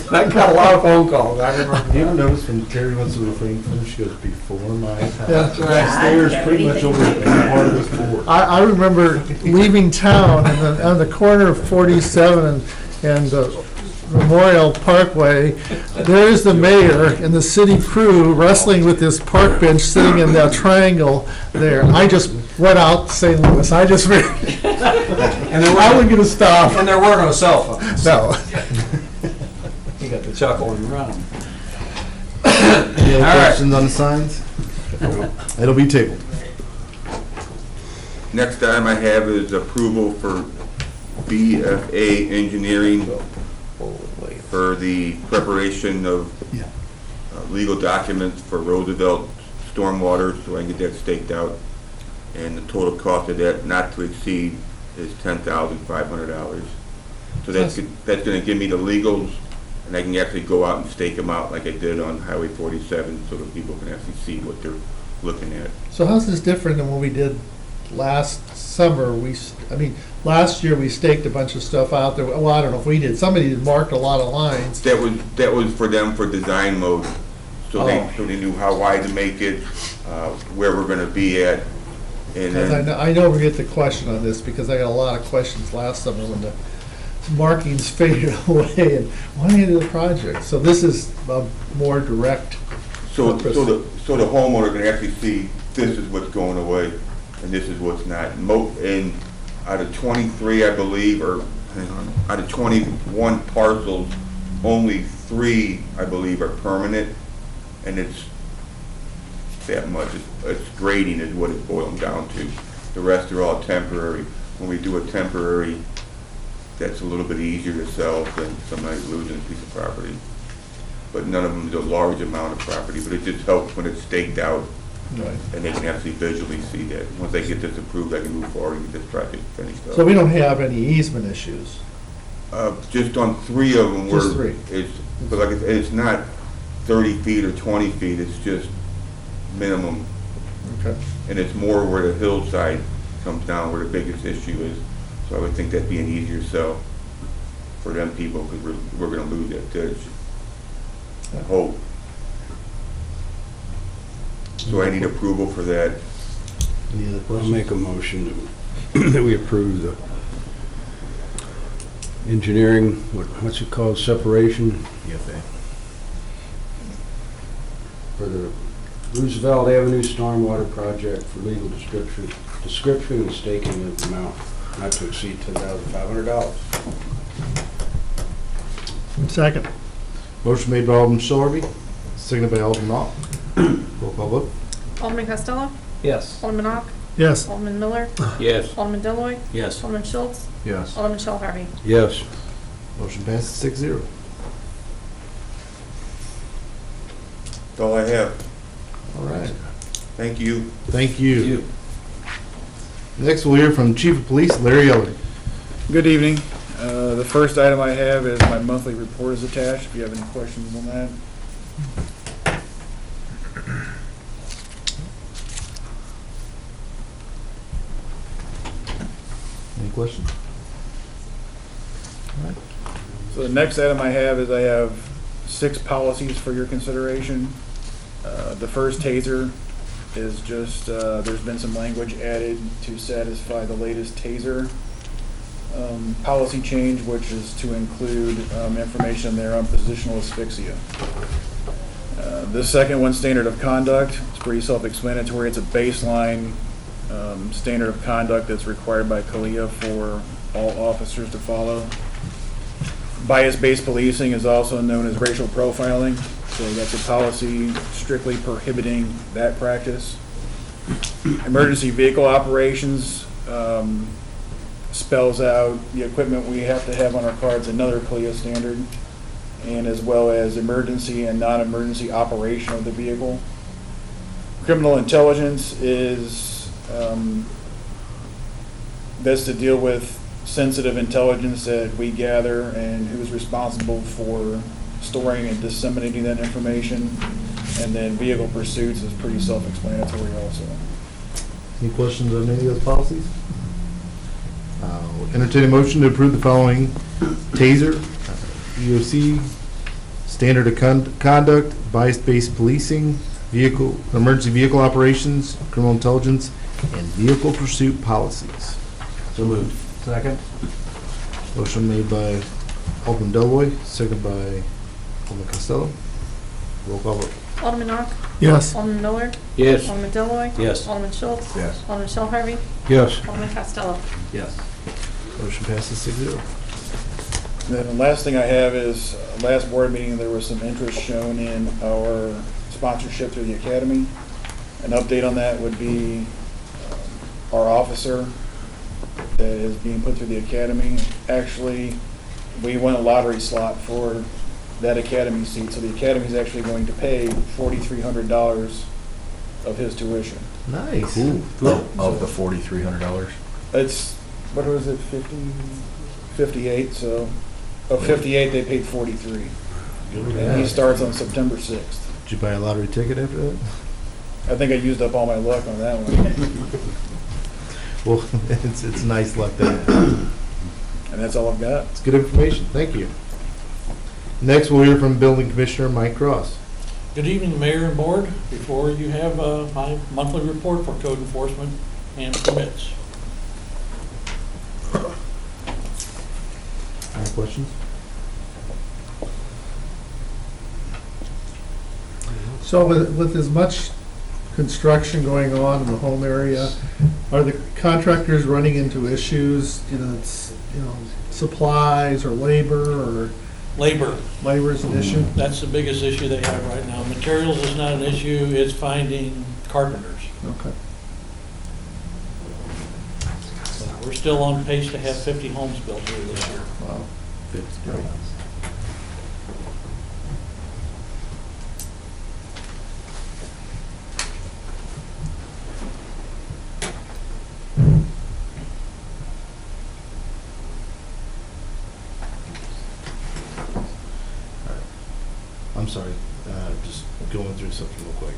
That got a lot of phone calls, I remember. Do you ever notice when Terry wants to refrain from it, she goes, before my time? That's right. Stairs pretty much over any part of this board. I remember leaving town and on the corner of 47 and Memorial Parkway, there's the mayor and the city crew wrestling with this park bench sitting in that triangle there. I just went out to St. Louis. I just, And there I were, wasn't gonna stop. and there were no cell phones. No. You got the chuckle and run. Any other All right. questions on the signs? It'll be tabled. Next item I have is approval for BFA Engineering for the preparation of legal documents for Roosevelt stormwater, so I can get that staked out. And the total cost of that, not to exceed, is $10,500. So that's gonna give me the legals, and I can actually go out and stake them out like I did on Highway 47, so that people can actually see what they're looking at. So how's this different than what we did last summer? Last year we staked a bunch of stuff out there. Well, I don't know if we did. Somebody marked a lot of lines. That was for them for design mode, so they knew how wide to make it, where we're gonna be at, and Because then. I know we get the question on this because I got a lot of questions last summer when the markings faded away and why into the project? So this is a more direct So purpose. the homeowner can actually see, this is what's going away, and this is what's not. And out of 23, I believe, or, hang on, out of 21 parcels, only 3, I believe, are permanent, and it's that much. It's grading is what it's boiling down to. The rest are all temporary. When we do a temporary, that's a little bit easier to sell than somebody losing a piece of property. But none of them is a large amount of property, but it just helps when it's staked out Right. and they can actually visually see that. Once they get this approved, I can move forward and get this project finished up. So we don't have any easement issues. Just on 3 of them, Just 3. But like it's not 30 feet or 20 feet, it's just minimum. Okay. And it's more where the hillside comes down, where the biggest issue is. So I would think that'd be an easier sell for them people, because we're gonna lose that ditch. I hope. So I need approval for that. Any other I'll questions? make a motion that we approve the engineering, what's it called, separation? For the Roosevelt Avenue Stormwater Project for legal description and staking of the amount not to exceed $10,500. Second. Motion made by Alderman Shelby, seconded by Alderman Ock. Roll call vote. Alderman Costello. Yes. Alderman Ock. Yes. Alderman Miller. Yes. Alderman Deloy, Yes. Alderman Schultz. Yes. Alderman Shell Harvey. Yes. Motion passes 6-0. That's all I have. All right. Thank you. Thank you. Next, we'll hear from Chief of Police Larry Ellery. Good evening. The first item I have is my monthly report is attached, if you have any questions on that. Any questions? So the next item I have is I have 6 policies for your consideration. The first taser is just, there's been some language added to satisfy the latest taser policy change, which is to include information there on positional asphyxia. The second one, standard of conduct, it's pretty self-explanatory. It's a baseline standard of conduct that's required by CALEA for all officers to follow. Bias-based policing is also known as racial profiling, so that's a policy strictly prohibiting that practice. Emergency vehicle operations spells out the equipment we have to have on our cards, another CALEA standard, and as well as emergency and non-emergency operation of the vehicle. Criminal intelligence is that's to deal with sensitive intelligence that we gather and who's responsible for storing and disseminating that information. And then vehicle pursuits is pretty self-explanatory also. Any questions on any of those policies? Entertain a motion to approve the following: TASER, EOC, standard of conduct, bias-based policing, vehicle, emergency vehicle operations, criminal intelligence, and vehicle pursuit policies. So moved. Second. Motion made by Alderman Deloy, second by Alderman Costello. Roll call vote. Alderman Ock? Yes. Alderman Miller? Yes. Alderman Deloy, Yes. Alderman Schultz? Yes. Alderman Shell Harvey? Yes. Alderman Costello? Yes. Motion passes 6-0. Then the last thing I have is, last board meeting, there was some interest shown in our sponsorship through the academy. An update on that would be our officer that is being put through the academy. Actually, we won a lottery slot for that academy seat, so the academy is actually going to pay $4,300 of his tuition. Nice. Of the $4,300? It's, what was it, 58, so of 58, they paid 43. And he starts on September 6th. Did you buy a lottery ticket after that? I think I used up all my luck on that one. Well, it's nice luck there. And that's all I've got. It's good information. Thank you. Next, we'll hear from Building Commissioner Mike Cross. Good evening, Mayor and Board. Before you have my monthly report for code enforcement and permits. Any questions? So with as much construction going on in the home area, are the contractors running into issues, supplies or labor, or Labor, labor is an issue? that's the biggest issue they have right now. Materials is not an issue, it's finding carpenters. Okay. So we're still on pace to have 50 homes built here this year. Wow. That's great. I'm sorry, just going through something real quick.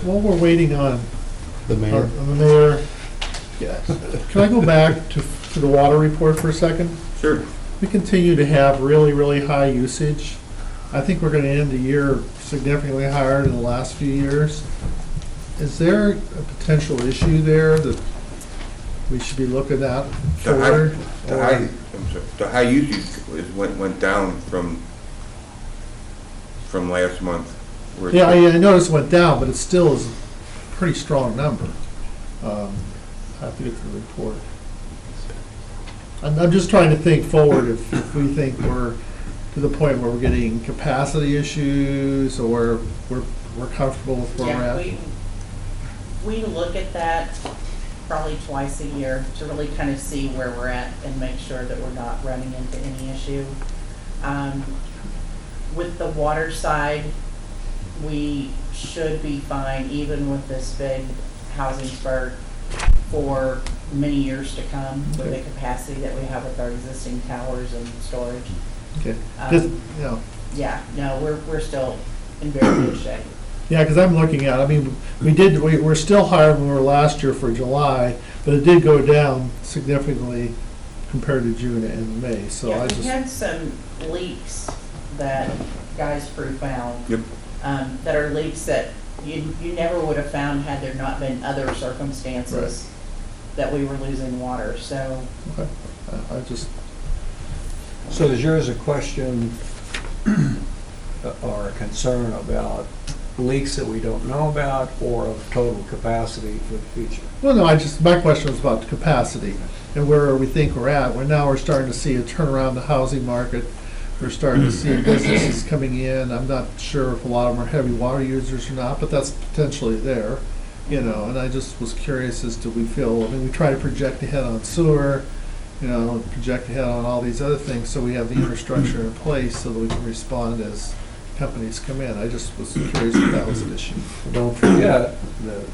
While we're waiting on The mayor. the mayor, can I go back to the water report for a second? Sure. We continue to have really, really high usage. I think we're going to end the year significantly higher than the last few years. Is there a potential issue there that we should be looking at forward? The high usage went down from last month. Where Yeah, I noticed it went down, but it still is a pretty strong number. I have to get to the report. I'm just trying to think forward if we think we're to the point where we're getting capacity issues, or we're comfortable with where we're at. Yeah, we look at that probably twice a year to really kind of see where we're at and make sure that we're not running into any issue. With the water side, we should be fine even with this big housing spurt for many years to come with the capacity that we have with our existing towers and storage. Okay. Yeah, no, we're still in very good shape. Yeah, because I'm looking at, we're still higher than we were last year for July, but it did go down significantly compared to June and May, so Yeah, I we just. had some leaks that Guys Crew found. Yep. That are leaks that you never would have found had there not been other circumstances that we were losing water, so. Okay. I just, So is yours a question or a concern about leaks that we don't know about, or of total capacity for the future? well, no, my question was about the capacity and where we think we're at. We're starting to see a turnaround in the housing market. We're starting to see businesses coming in. I'm not sure if a lot of them are heavy water users or not, but that's potentially there, and I just was curious as to we try to project ahead on sewer, project ahead on all these other things, so we have the infrastructure in place so that we can respond as companies come in. I just was curious if that was an issue. Don't forget that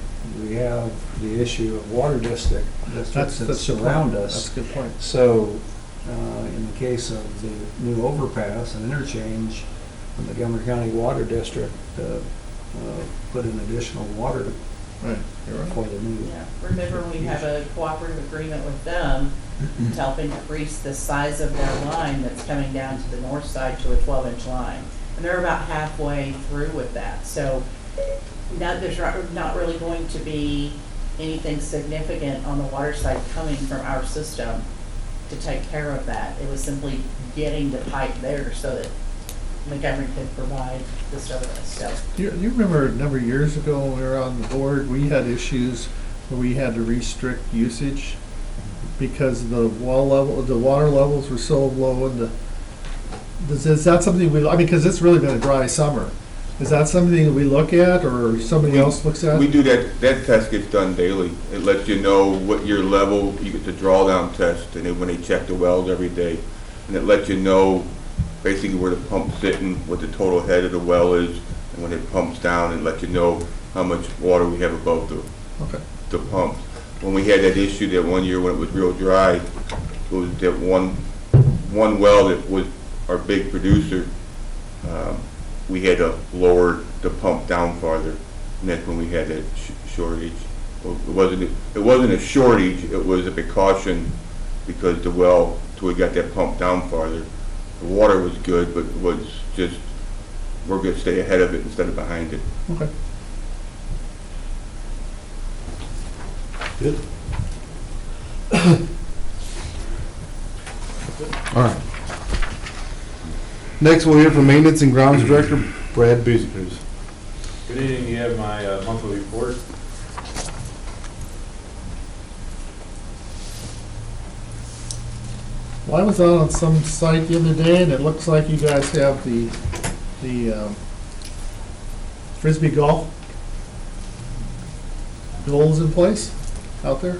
we have the issue of water districts that surround us. That's a good point. So, in the case of the new overpass and interchange, Montgomery County Water District put in additional water Right, you're right. for the new. Yeah, remember, we have a cooperative agreement with them to help increase the size of their line that's coming down to the north side to a 12-inch line. And they're about halfway through with that. So now there's not really going to be anything significant on the water side coming from our system to take care of that. It was simply getting the pipe there so that Montgomery could provide the service. So You remember a number of years ago when we were on the board, we had issues where we had to restrict usage because the water levels were so low, and is that something because it's really been a dry summer. Is that something that we look at, or somebody else looks at? We do that. That test gets done daily. It lets you know what your level, you get the drawdown test, and then when they check the wells every day, and it lets you know basically where the pump's sitting, what the total head of the well is, and when it pumps down, and let you know how much water we have above the pump. When we had that issue that one year when it was real dry, it was that one well that was our big producer. We had to lower the pump down farther, and that's when we had that shortage. Well, it wasn't a shortage, it was a precaution because the well, till we got that pump down farther, the water was good, but it was just, we're going to stay ahead of it instead of behind it. Okay. Good. All right. Next, we'll hear from Maintenance and Grounds Director Brad Boozicruz. Good evening. You have my monthly report. Well, I was out on some site the other day, and it looks like you guys have the Frisbee golf goals in place out there.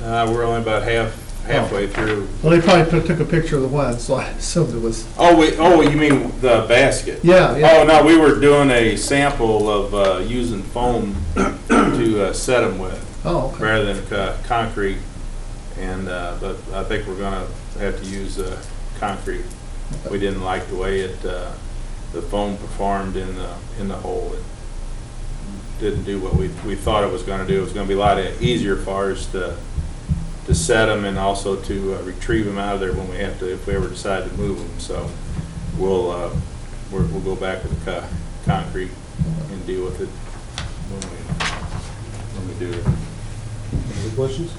We're only about halfway through. Well, they probably took a picture of the one, so I assumed it was. Oh, you mean the basket? Yeah. Oh, no, we were doing a sample of using foam to set them with. Oh, okay. Rather than concrete, and but I think we're going to have to use concrete. We didn't like the way the foam performed in the hole. It didn't do what we thought it was going to do. It was going to be a lot easier for us to set them and also to retrieve them out of there when we have to, if we ever decide to move them. So we'll go back with the concrete and deal with it when we do it. Any questions?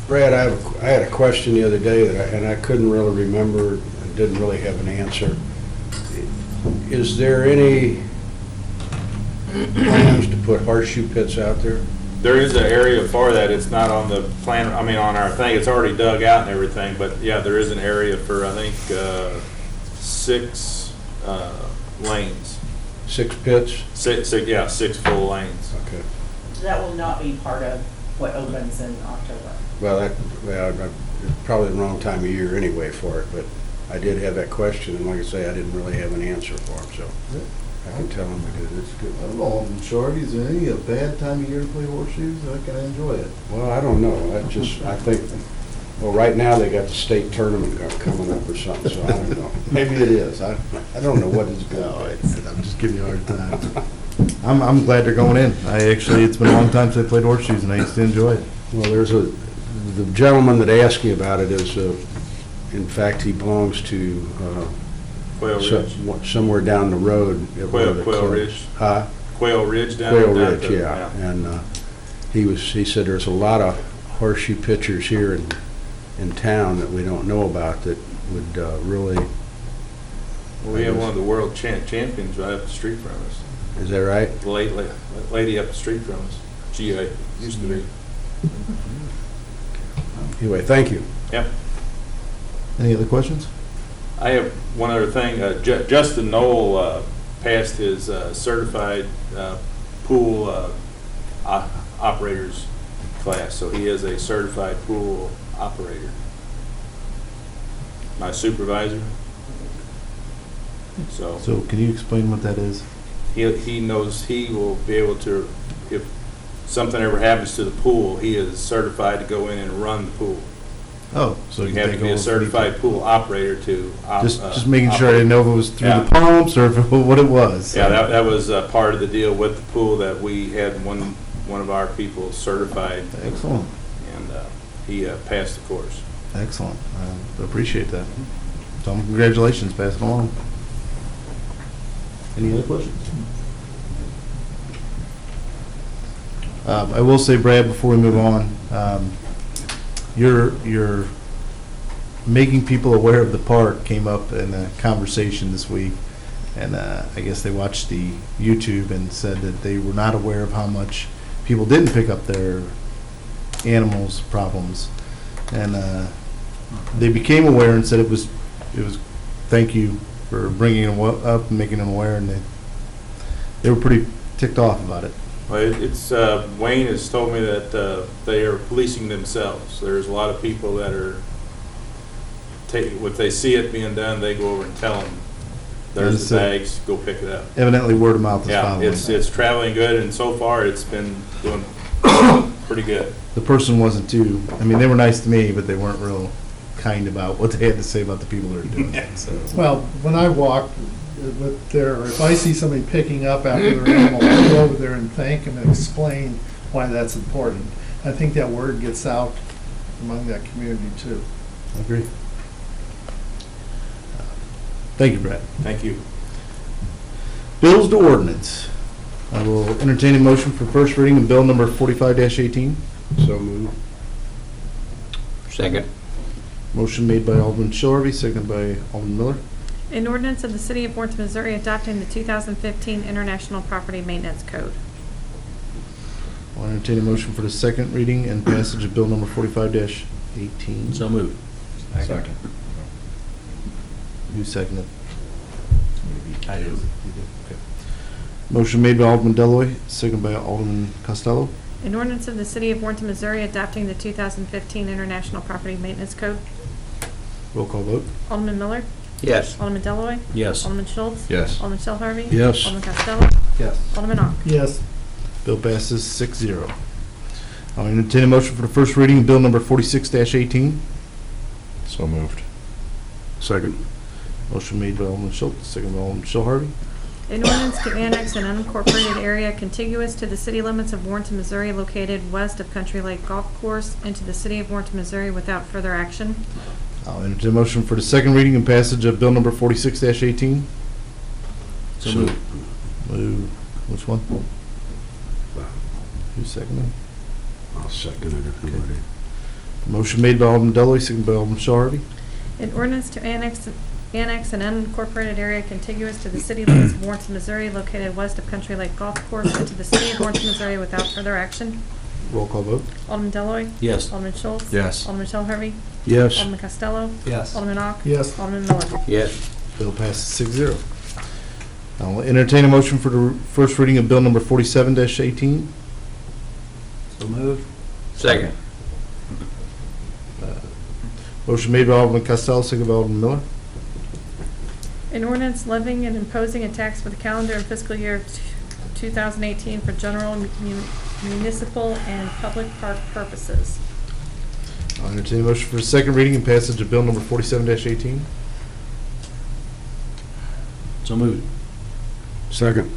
Brad, I had a question the other day and I couldn't really remember and didn't really have an answer. Is there any plans to put horseshoe pits out there? There is an area for that. It's not on the plan, on our thing. It's already dug out and everything, but yeah, there is an area for, I think, 6 lanes. 6 pits? Six full lanes. Okay. that will not be part of what opens in October. Well, probably the wrong time of year anyway for it, but I did have that question, and like I say, I didn't really have an answer for him, so I can tell him because it's good. I don't know, in Shorty, is there any a bad time of year to play horseshoes? I can enjoy it. Well, I don't know. I think, well, right now they got the state tournament coming up or something, so I don't know. Maybe it is. I don't know what it's going No, to be. I'm just giving you a hard time. I'm glad they're going in. It's been a long time since I played horseshoes, and I used to enjoy it. Well, the gentleman that asked me about it is, in fact, he belongs to Quail Ridge. Somewhere down the road. Quail Ridge. Huh? Quail Ridge down Quail down Ridge, to- yeah. And he said there's a lot of horseshoe pitchers here in town that we don't know about that would really, We have one of the world champions right up the street from us. is that right? The lady up the street from us. She used to be. Anyway, thank you. Yep. Any other questions? I have one other thing. Justin Knoll passed his certified pool operators class, so he is a certified pool operator. My supervisor. So So can you explain what that is? he knows he will be able to, if something ever happens to the pool, he is certified to go in and run the pool. Oh, so You can have take to be a over if certified pool operator to. Just making sure I didn't know if it was through Yeah. the pumps or if it, what it was. Yeah, that was part of the deal with the pool, that we had one of our people certified, Excellent, and he passed the course. excellent. I appreciate that. Tom, congratulations, pass it along. Any other questions? I will say, Brad, before we move on, your making people aware of the park came up in a conversation this week, and I guess they watched the YouTube and said that they were not aware of how much people didn't pick up their animals' problems, and they became aware and said it was thank you for bringing them up and making them aware, and they were pretty ticked off about it. Well, it's Wayne has told me that they are policing themselves. There's a lot of people that are if they see it being done, they go over and tell them, "There's the bags, go pick it up." Evidently, word of mouth is Yeah, following. it's traveling good, and so far it's been doing pretty good. The person wasn't too. I mean, they were nice to me, but they weren't real kind about what they had to say about the people that are doing it. So. Well, when I walk with if I see somebody picking up after their animal, I go over there and thank them and explain why that's important. I think that word gets out among that community too. I agree. Thank you, Brad. Thank you. Bills to ordinance. I will entertain a motion for first reading of bill number 45-18. So moved. Second. Motion made by Alderman Shorby, seconded by Alderman Miller. An ordinance of the City of Warrenton, Missouri adopting the 2015 International Property Maintenance Code. I'll entertain a motion for the second reading and passage of bill number 45-18. So moved. Second. Who seconded? I do. Okay. Motion made by Alderman Deloy, seconded by Alderman Costello. An ordinance of the City of Warrenton, Missouri adopting the 2015 International Property Maintenance Code. Roll call vote. Alderman Miller. Yes. Alderman Deloy. Yes. Alderman Schultz. Yes. Alderman Shell Harvey. Yes. Alderman Costello. Yes. Alderman Ock. Yes. Bill passes 6-0. I'll entertain a motion for the first reading of bill number 46-18. So moved. Second. Motion made by Alderman Schultz, seconded by Alderman Shell Harvey. An ordinance to annex an unincorporated area contiguous to the city limits of Warrenton, Missouri, located west of Country Lake Golf Course, into the City of Warrenton, Missouri, without further action. I'll entertain a motion for the second reading and passage of bill number 46-18. So moved. Move. Which one? Who's seconding? I'll second it if you're ready. Motion made by Alderman Deloy, seconded by Alderman Shell Harvey. An ordinance to annex an unincorporated area contiguous to the city limits of Warrenton, Missouri, located west of Country Lake Golf Course, into the City of Warrenton, Missouri, without further action. Roll call vote. Alderman Deloy. Yes. Alderman Schultz. Yes. Alderman Shell Harvey. Yes. Alderman Costello. Yes. Alderman Ock. Yes. Alderman Miller. Yes. Bill passes 6-0. I'll entertain a motion for the first reading of bill number 47-18. So moved. Second. Motion made by Alderman Costello, seconded by Alderman Miller. An ordinance levying and imposing a tax for the calendar and fiscal year of 2018 for general municipal and public park purposes. I'll entertain a motion for the second reading and passage of bill number 47-18. So moved. Second.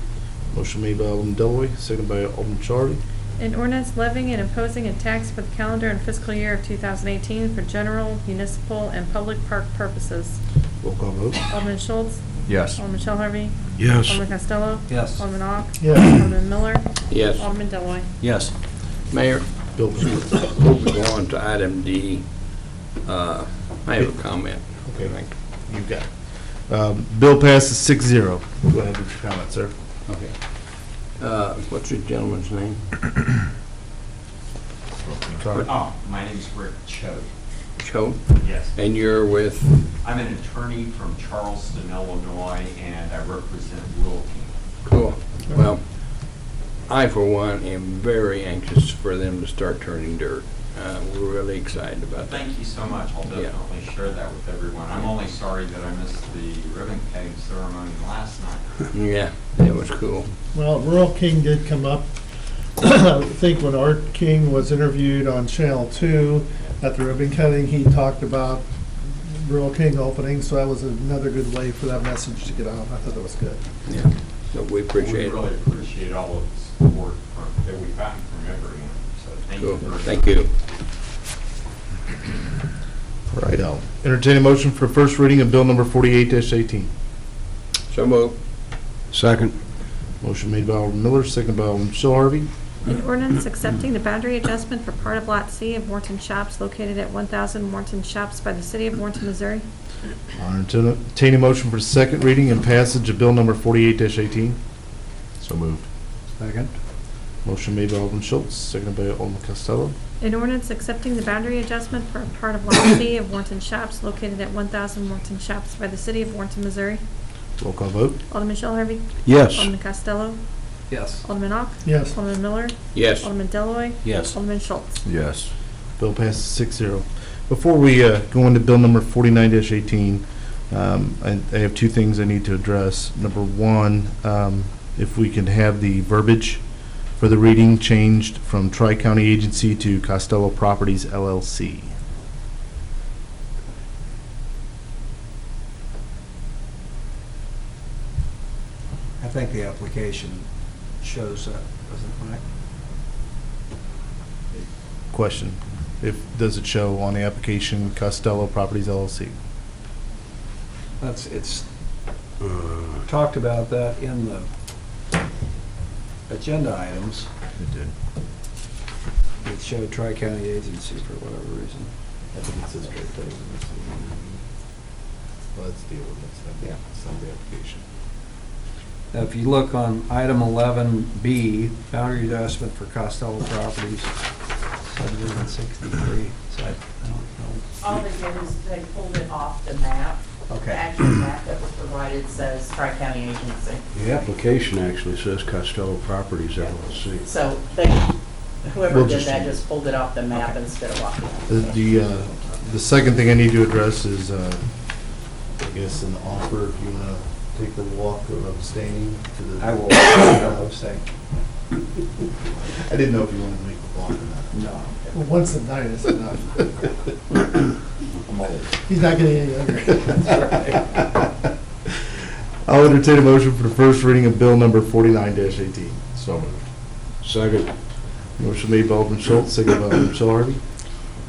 Motion made by Alderman Deloy, seconded by Alderman Charlie. An ordinance levying and imposing a tax for the calendar and fiscal year of 2018 for general, municipal, and public park purposes. Roll call vote. Alderman Schultz. Yes. Alderman Shell Harvey. Yes. Alderman Costello. Yes. Alderman Ock. Yes. Alderman Miller. Yes. Alderman Deloy. Yes. Mayor, Bill. Before we go on to item D, I have a comment. Okay, you got it. Bill passes 6-0. Go ahead with your comment, sir. Okay. What's your gentleman's name? Sorry. Oh, my name's Rick Choate. Cho? Yes. And you're with? I'm an attorney from Charleston, Illinois, and I represent Rural King. Cool. Well, I, for one, am very anxious for them to start turning dirt. We're really excited about that. Thank you so much. I'll definitely share that with everyone. I'm only sorry that I missed the ribbon cutting ceremony last night. Yeah, that was cool. Well, Rural King did come up. I think when Art King was interviewed on Channel 2 at the ribbon cutting, he talked about Rural King opening, so that was another good way for that message to get out. I thought that was good. Yeah, so we appreciate it. We really appreciate all of the support that we've gotten from everyone. So thank you. Cool. Thank you. All right, I'll entertain a motion for first reading of bill number 48-18. So moved. Second. Motion made by Alderman Miller, seconded by Alderman Shell Harvey. An ordinance accepting the boundary adjustment for part of Lot C of Warrenton Shops located at 1,000 Warrenton Shops by the city of Warrenton, Missouri. I'll entertain a motion for second reading and passage of bill number 48-18. So moved. Second. Motion made by Alderman Schultz, seconded by Alderman Costello. An ordinance accepting the boundary adjustment for a part of Lot C of Warrenton Shops located at 1,000 Warrenton Shops by the city of Warrenton, Missouri. Roll call vote. Alderman Shell Harvey. Yes. Alderman Costello. Yes. Alderman Ock. Yes. Alderman Miller. Yes. Alderman Deloy, Yes. Alderman Schultz. Yes. Bill passes 6-0. Before we go into bill number 49-18, I have two things I need to address. Number one, if we can have the verbiage for the reading changed from Tri-County Agency to Costello Properties LLC. I think the application shows that, doesn't it? Question, does it show on the application Costello Properties LLC? It's talked about that in the agenda items. It did. It showed Tri-County Agency for whatever reason. I think it says right there. Well, let's deal with this. Yeah. It's on the application. Now, if you look on item 11B, boundary adjustment for Costello Properties, subdivision 63, so I don't know. All they did is they pulled it off the map. Okay. The actual map that was provided says Tri-County Agency. The application actually says Costello Properties LLC. So whoever We'll did just- that just pulled it off the map instead of walking it. The second thing I need to address is, I guess, an offer, if you want to take the walk of abstaining to the... I will abstain. I didn't know if you wanted to make the walk or not. No. Well, once a night is enough. He's not getting any younger. I'll entertain a motion for the first reading of bill number 49-18. So moved. Second. Motion made by Alderman Schultz, seconded by Alderman Shell Harvey.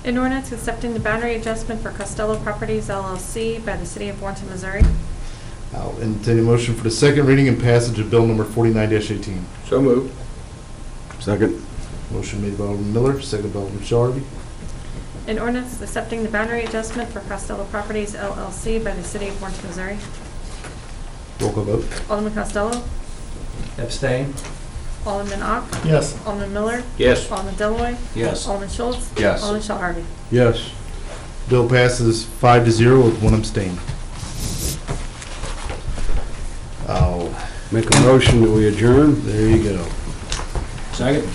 An ordinance accepting the boundary adjustment for Costello Properties LLC by the city of Warrenton, Missouri. I'll entertain a motion for the second reading and passage of bill number 49-18. So moved. Second. Motion made by Alderman Miller, seconded by Alderman Shell Harvey. An ordinance accepting the boundary adjustment for Costello Properties LLC by the city of Warrenton, Missouri. Roll call vote. Alderman Costello. Abstain? Alderman Ock. Yes. Alderman Miller. Yes. Alderman Deloy, Yes. Alderman Schultz. Yes. Alderman Shell Harvey. Yes. Bill passes 5-0 with one abstain. I'll Make a motion that we adjourn. There you go. Second.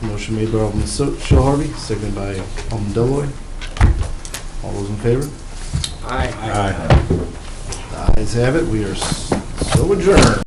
Motion made by Alderman Shell Harvey, seconded by Alderman Deloy. All those in favor? Aye. Aye. The ayes have it. We are so adjourned.